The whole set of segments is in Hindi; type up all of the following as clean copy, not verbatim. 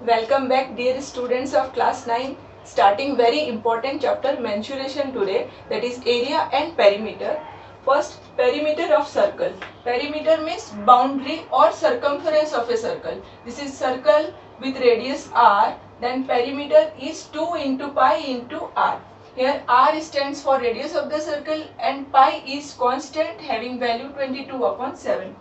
Welcome back, dear students of class 9. Starting very important chapter mensuration today, that is area and perimeter. First, perimeter of circle. Perimeter means boundary or circumference of a circle. This is circle with radius r. Then perimeter is 2 into pi into r. Here r stands for radius of the circle and pi is constant having value 22 upon 7.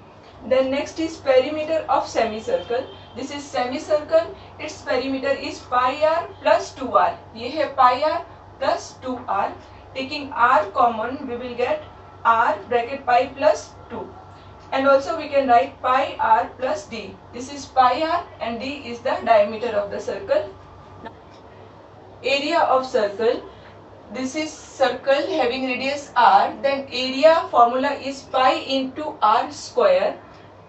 Then next is perimeter of semicircle. This is semicircle. Its perimeter is pi r plus 2r. ये है pi r plus 2r. Taking r common, we will get r bracket pi plus 2. And also we can write pi r plus d. This is pi r and d is the diameter of the circle. Area of circle. This is circle having radius r. Then area formula is pi into r square.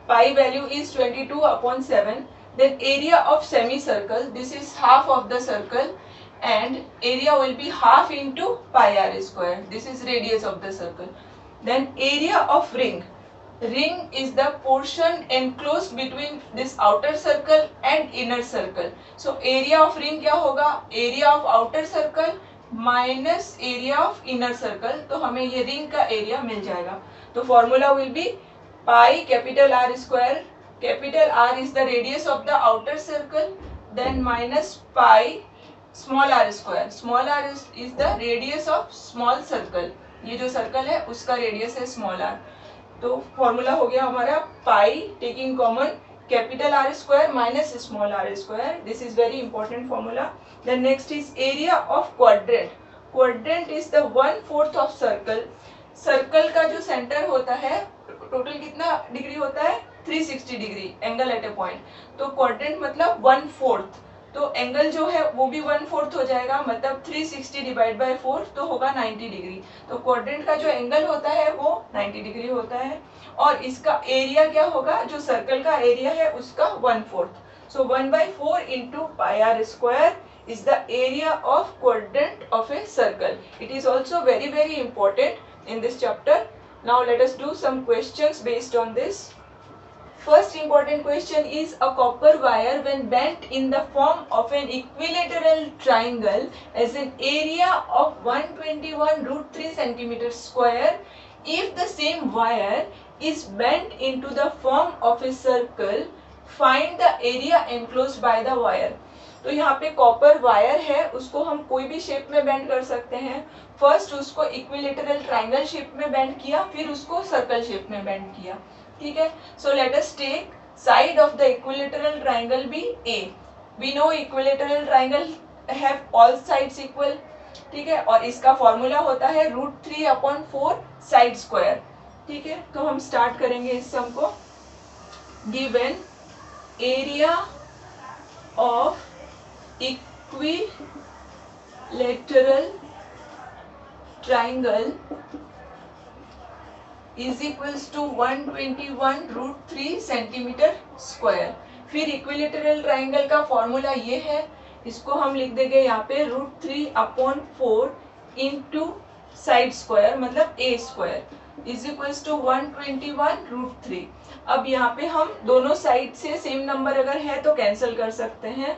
Pi value is 22 upon 7. Then area of semicircle, this is half of the circle and area will be half into pi r square. This is radius of the circle. Then area of ring. Ring is the portion enclosed between this outer circle and inner circle. So area of ring क्या होगा? Area of outer circle minus area of inner circle. तो हमें ये ring का area मिल जाएगा. तो formula will be pi capital R square. Capital R is the radius of the outer circle, then minus pi small r square. Small r is the radius of small circle. ये जो circle है उसका radius है small r. तो फॉर्मूला हो गया हमारा pi taking common capital r square minus small r square. This is very important formula. Then next is area of quadrant. Quadrant is the 1/4 of circle. Circle का जो सेंटर होता है टोटल कितना डिग्री होता है? 360 डिग्री एंगल एट ए पॉइंट. तो क्वाड्रेंट मतलब 1/4. तो एंगल जो है वो भी 1/4 हो जाएगा, मतलब 360 डिवाइड बाय 4 तो होगा 90 डिग्री. तो क्वाड्रेंट का जो एंगल होता है वो 90 डिग्री होता है. और इसका एरिया क्या होगा? जो सर्कल का एरिया है उसका 1/4. So 1/4 into pi r square is the area of quadrant of a circle. It is also very important in this chapter. Now let us do some questions based on this. First important question is a copper wire when bent in the form of an equilateral triangle has an area of 121 root 3 centimeter square. If the same wire is bent into the form of a circle, find the area enclosed by the wire. तो यहाँ पे कॉपर वायर है, उसको हम कोई भी शेप में बेंड कर सकते हैं. फर्स्ट उसको इक्विलेटरल ट्रायंगल शेप में बेंड किया, फिर उसको सर्कल शेप में बेंड किया. ठीक है. So let us take side of the equilateral triangle B A. We know equilateral triangle have all sides equal. ठीक है. और इसका फॉर्मूला होता है √3/4 साइड स्क्वायर. ठीक है. तो हम स्टार्ट करेंगे इस सम को. Given area of equilateral triangle is equals to 121 √3 centimeter square. फिर इक्विलेटरल ट्राइंगल का फॉर्मूला ये है, इसको हम लिख देंगे यहाँ पे √3/4 इंटू साइड स्क्वायर मतलब ए स्क्वायर इज इक्वल्स टू 121 √3. अब यहाँ पे हम दोनों साइड से सेम नंबर अगर है तो कैंसिल कर सकते हैं.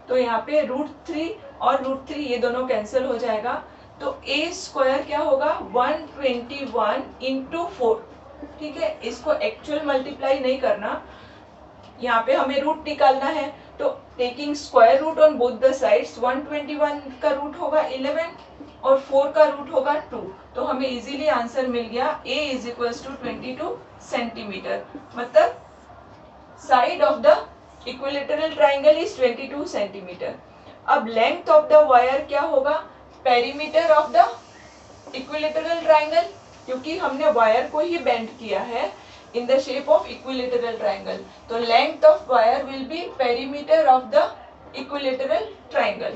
तो यहाँ पे √3 और √3 ये दोनों कैंसिल हो जाएगा. तो ए स्क्वायर क्या होगा? 121 इंटू 4. ठीक है. इसको एक्चुअल मल्टीप्लाई नहीं करना, यहाँ पे हमें रूट निकालना है. तो taking square root on both the sides, 121 का रूट होगा 11 और 4 का रूट होगा 2. तो हमें इजीली आंसर मिल गया. a is equals to 22 centimetre. मतलब side of the equilateral triangle is 22 centimetre. अब लेंथ ऑफ द वायर क्या होगा? Perimeter of the equilateral triangle, क्योंकि हमने वायर को ही बेंड किया है in the shape of equilateral triangle. तो length of wire will be perimeter of the equilateral triangle.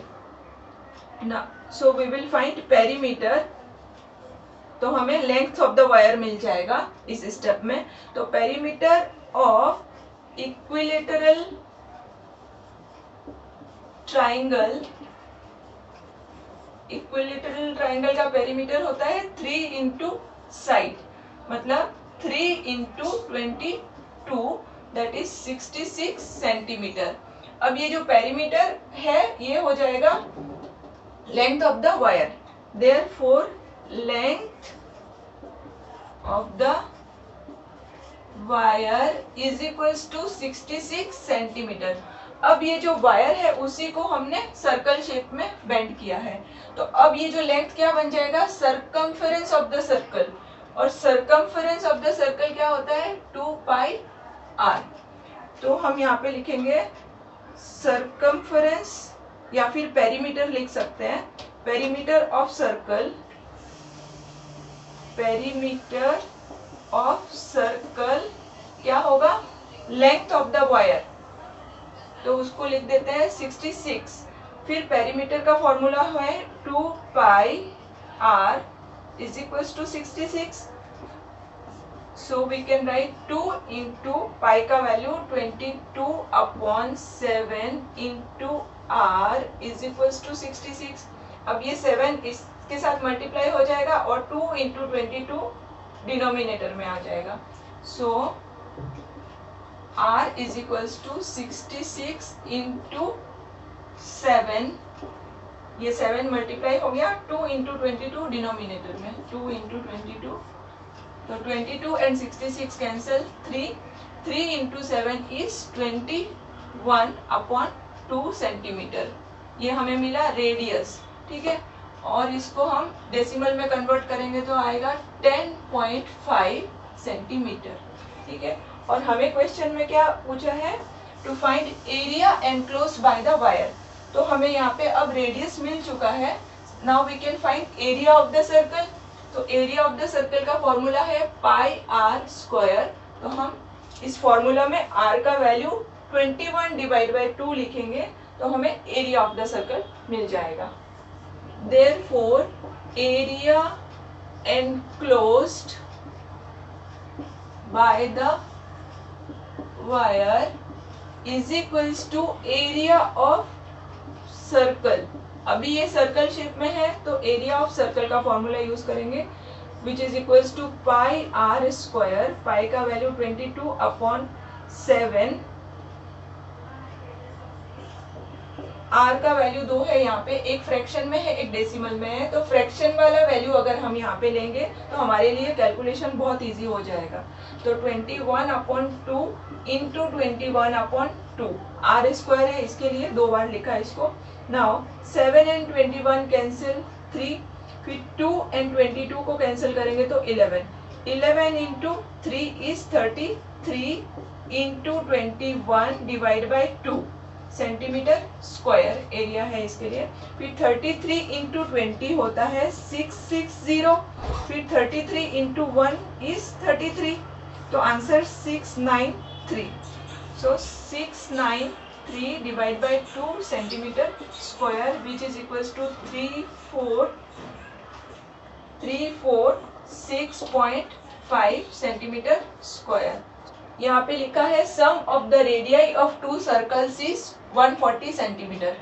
Now, so we will find perimeter. तो हमें length of the wire मिल जाएगा इस स्टेप में. तो perimeter of equilateral triangle, equilateral triangle का perimeter होता है 3 into side, मतलब 3 into 22 that is 66 सेंटीमीटर. अब ये जो पेरीमीटर है ये हो जाएगा length of the wire, therefore length of the wire is equals to 66 centimetre. अब ये जो वायर है उसी को हमने सर्कल शेप में बेंड किया है, तो अब ये जो लेंथ क्या बन जाएगा, सरकमफेरेंस ऑफ द सर्कल, और सरकमफेरेंस ऑफ द सर्कल क्या होता है 2 पाई r। तो हम यहाँ पे लिखेंगे सरकमफेरेंस या फिर पेरीमीटर लिख सकते हैं, perimeter of circle, perimeter of circle क्या होगा, लेंथ ऑफ द वायर, तो उसको लिख देते हैं 66। फिर पेरीमीटर का फॉर्मूला है 2 pi r is equal to 66, so we can write 2 into pi का value 22/7 into r is equal to 66। अब ये 7 इसके साथ मल्टीप्लाई हो जाएगा और 2 इंटू 22 डिनोमिनेटर में आ जाएगा, so r is equals to 66 into 7, ये 7 मल्टीप्लाई हो गया 2 इंटू 22 डिनोमिनेटर में, 2 इंटू 22, तो 22 and 66 cancel, 3 into 7 is 21/2 centimetre, ये हमें मिला रेडियस, ठीक है। और इसको हम डेसिमल में कन्वर्ट करेंगे तो आएगा 10.5 सेंटीमीटर, ठीक है। और हमें क्वेश्चन में क्या पूछा है, to find area enclosed by the wire, तो हमें यहाँ पे अब रेडियस मिल चुका है, now we can find area of the circle. तो एरिया ऑफ द सर्कल का फॉर्मूला है पाई आर स्क्वायर, तो हम इस फॉर्मूला में r का वैल्यू 21/2 लिखेंगे तो हमें एरिया ऑफ द सर्कल मिल जाएगा। Therefore, area enclosed by the wire is equals to area of circle। अभी ये सर्कल शेप में है तो एरिया ऑफ सर्कल का फॉर्मूला यूज करेंगे, which is equals to pi r square, pi का वैल्यू 22/7, r का वैल्यू 2 है यहाँ पे, एक फ्रैक्शन में है एक डेसिमल में है, तो फ्रैक्शन वाला वैल्यू अगर हम यहाँ पे लेंगे तो हमारे लिए कैलकुलेशन बहुत इजी हो जाएगा। तो 21/2 इंटू 21/2, r स्क्वायर है इसके लिए 2 बार लिखा इसको। नाउ 7 एंड 21 कैंसिल, 3, फिर 2 एंड 22 को कैंसिल करेंगे तो 11 into 3 is 33 into 21 divide by 2 centimetre square area है इसके लिए। फिर 33 इंटू 20 होता है 660, फिर 33 इंटू 1 इज 33, तो answer 693। So 693 divide by 2 centimetre square which is equals to 346.5 centimetre square. यहाँ पे लिखा है sum of the radii of 2 circles is 140 centimetre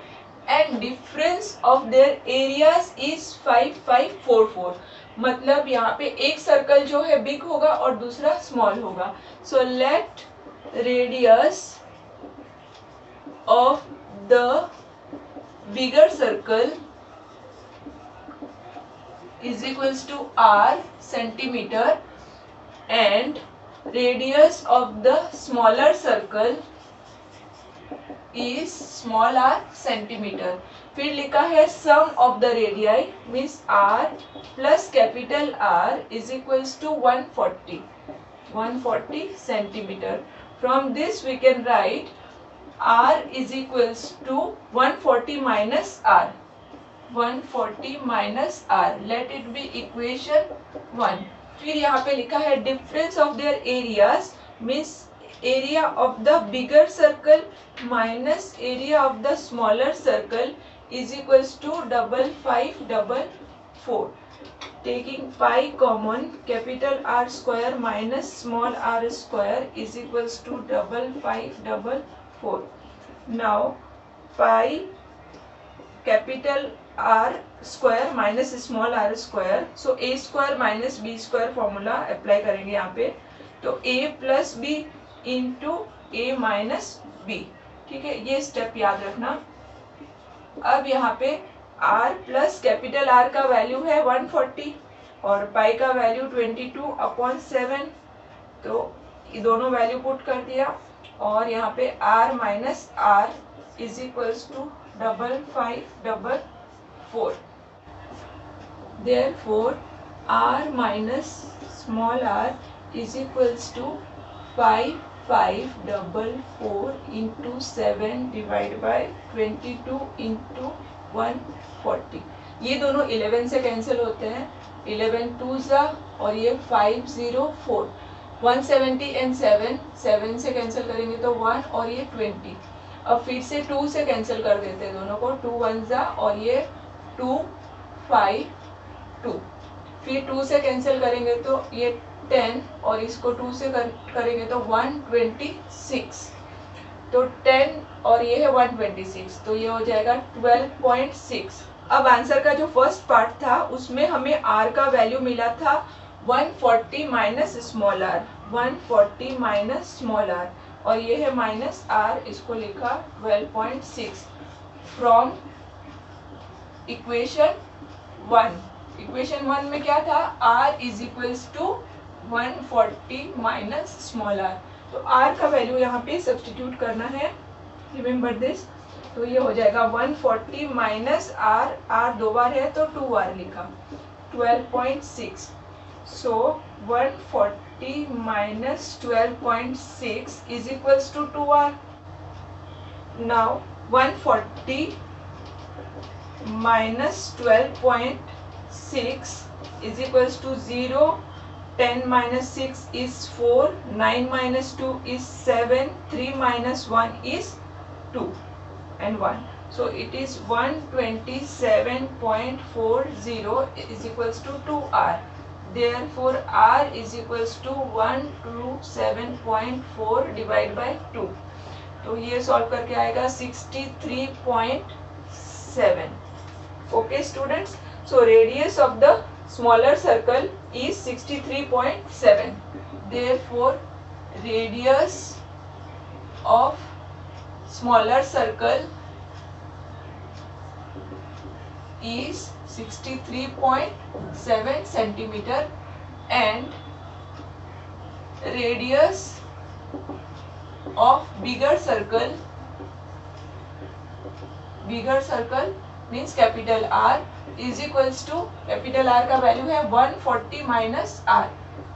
and difference of their areas is 5544। मतलब यहाँ पे एक सर्कल जो है बिग होगा और दूसरा स्मॉल होगा। So let radius of the bigger circle is equals to r centimetre and radius of the smaller circle is small r centimeter। फिर लिखा है sum of the radii means r plus capital R is equals to 140 centimeter। From this we can write r is equals to 140 minus r, 140 minus r, let it be equation 1। फिर यहाँ पे लिखा है difference of their areas means area of the bigger circle minus area of the smaller circle is equals to 5544। Taking pi common, capital R square minus small r square is equals to 5544। Now pi capital R square minus small r square, so a square minus b square formula apply करेंगे यहाँ पे, तो a plus b into a minus b, ठीक है, ये स्टेप याद रखना। अब यहाँ पे r प्लस कैपिटल R का वैल्यू है 140 और पाई का वैल्यू 22/7, तो ये दोनों वैल्यू पुट कर दिया और यहाँ पे r minus r is equals to 5544। Therefore r minus small r is equals to 5544 into 7 divided by 22 into 140। ये दोनों 11 से कैंसिल होते हैं, 11 2 जा और ये 504, 170 एंड 7 से कैंसिल करेंगे तो 1 और ये 20। अब फिर से 2 से कैंसिल कर देते हैं दोनों को, 2 1 जा और ये 2 5 2, फिर 2 से कैंसिल करेंगे तो ये 10 और इसको 2 से करेंगे तो 126, तो 10 और ये है 126, तो ये हो जाएगा 12.6। अब आंसर का जो फर्स्ट पार्ट था उसमें हमें r का वैल्यू मिला था 140 minus small r, 140 minus small r और ये है माइनस r, इसको लिखा 12.6 फ्रॉम इक्वेशन 1। इक्वेशन 1 में क्या था, r is equals to 140 minus small r, तो r का वैल्यू यहाँ पे सब्स्टिट्यूट करना है, रिमेम्बर दिस। तो ये हो जाएगा 140 माइनस r दो बार है तो 2r लिखा, 12.6। So 140 minus 12.6 is equals to 2r। Now 140 minus 12.6 is equals to 0, 10 minus 6 is 4, 9 minus 2 is 7, 3 minus 1 is 2 and 1. So it is 127.40 is equals to 2r. Therefore r is equals to 127.4 divided by 2. तो ये सॉल्व करके आएगा 63.7. Okay students, so radius of the smaller circle is 63.7. Therefore radius of smaller circle is 63.7 centimeter and radius of bigger circle means capital R is equals to, capital R का वैल्यू है 140 माइनस R,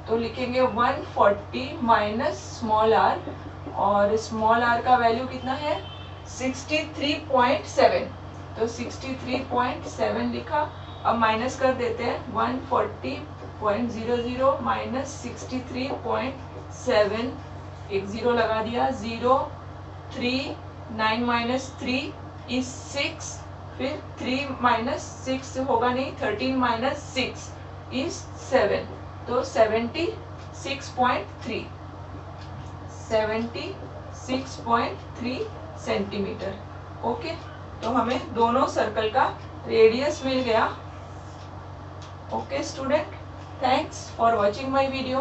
तो लिखेंगे 140 माइनस स्मॉल r और स्मॉल r का वैल्यू कितना है 63.7, तो 63.7 लिखा। अब माइनस कर देते हैं 140.00 माइनस 63.7, एक जीरो लगा दिया, 0 3 9 माइनस 3 इज 6, फिर 3 माइनस 6 होगा नहीं, 13 माइनस 6 इज 7, तो 76.3 सेंटीमीटर। ओके, तो हमें दोनों सर्कल का रेडियस मिल गया। Okay student, thanks for watching my video.